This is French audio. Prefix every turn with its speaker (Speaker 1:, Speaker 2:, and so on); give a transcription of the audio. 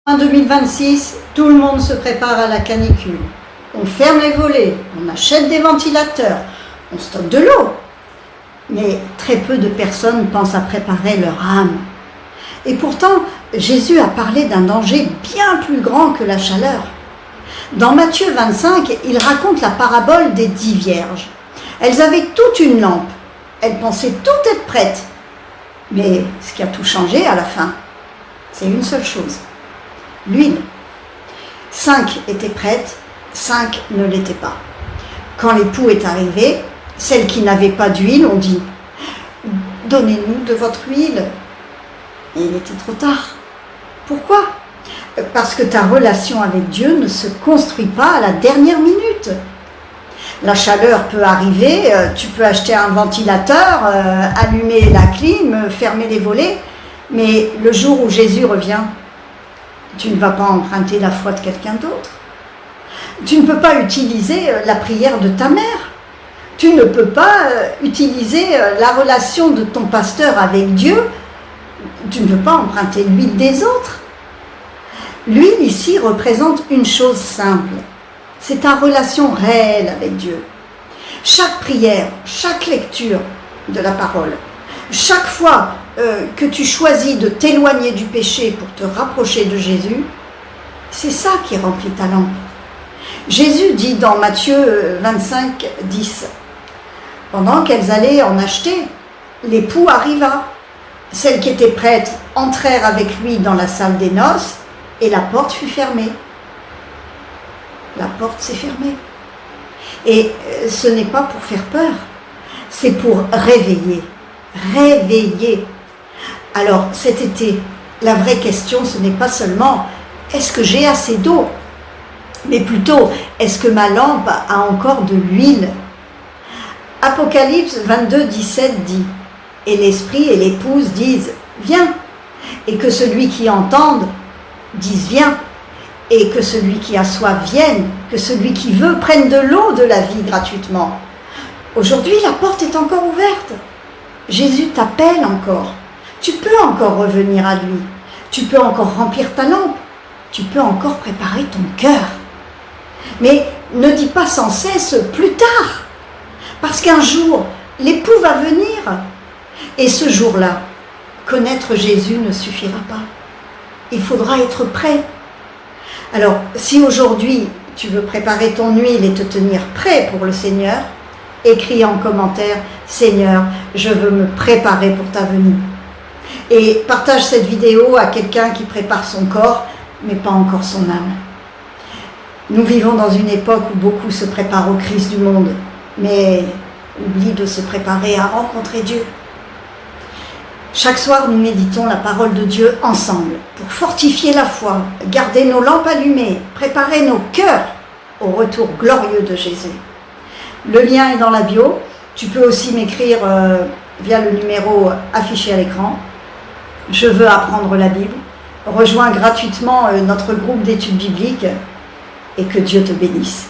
Speaker 1: En 2026, tout le monde se prépare à la canicule. On ferme les volets, on achète des ventilateurs, on stocke de l'eau. Mais très peu de personnes pensent à préparer leur âme. Et pourtant, Jésus a parlé d'un danger bien plus grand que la chaleur. Dans Matthieu 25, il raconte la parabole des 10 vierges. Elles avaient toute une lampe. Elles pensaient toutes être prêtes. Mais ce qui a tout changé à la fin, c'est une seule chose. L'huile. 5 étaient prêtes, 5 ne l'étaient pas. Quand l'époux est arrivé, celles qui n'avaient pas d'huile ont dit « Donnez-nous de votre huile ». Et il était trop tard. Pourquoi ? Parce que ta relation avec Dieu ne se construit pas à la dernière minute. La chaleur peut arriver, tu peux acheter un ventilateur, allumer la clim, fermer les volets, mais le jour où Jésus revient, tu ne vas pas emprunter la foi de quelqu'un d'autre. Tu ne peux pas utiliser la prière de ta mère. Tu ne peux pas utiliser la relation de ton pasteur avec Dieu. Tu ne peux pas emprunter l'huile des autres. L'huile ici représente une chose simple. C'est ta relation réelle avec Dieu. Chaque prière, chaque lecture de la parole, chaque fois que tu choisis de t'éloigner du péché pour te rapprocher de Jésus, c'est ça qui remplit ta lampe. Jésus dit dans Matthieu 25, 10, pendant qu'elles allaient en acheter, l'époux arriva. Celles qui étaient prêtes entrèrent avec lui dans la salle des noces et la porte fut fermée. La porte s'est fermée. Et ce n'est pas pour faire peur, c'est pour réveiller. Réveiller. Alors cet été, la vraie question, ce n'est pas seulement est-ce que j'ai assez d'eau, mais plutôt est-ce que ma lampe a encore de l'huile. Apocalypse 22, 17 dit « Et l'esprit et l'épouse disent « Viens !» et que celui qui entende dise « Viens !» et que celui qui a soif vienne, que celui qui veut prenne de l'eau de la vie gratuitement. Aujourd'hui, la porte est encore ouverte. Jésus t'appelle encore. Tu peux encore revenir à lui. Tu peux encore remplir ta lampe. Tu peux encore préparer ton cœur. Mais ne dis pas sans cesse « plus tard ». Parce qu'un jour, l'époux va venir. Et ce jour-là, connaître Jésus ne suffira pas. Il faudra être prêt. Alors, si aujourd'hui, tu veux préparer ton huile et te tenir prêt pour le Seigneur, écris en commentaire « Seigneur, je veux me préparer pour ta venue ». Et partage cette vidéo à quelqu'un qui prépare son corps, mais pas encore son âme. Nous vivons dans une époque où beaucoup se préparent au Christ du monde, mais oublient de se préparer à rencontrer Dieu. Chaque soir, nous méditons la parole de Dieu ensemble pour fortifier la foi, garder nos lampes allumées, préparer nos cœurs au retour glorieux de Jésus. Le lien est dans la bio. Tu peux aussi m'écrire via le numéro affiché à l'écran. Je veux apprendre la Bible. Rejoins gratuitement notre groupe d'études bibliques et que Dieu te bénisse.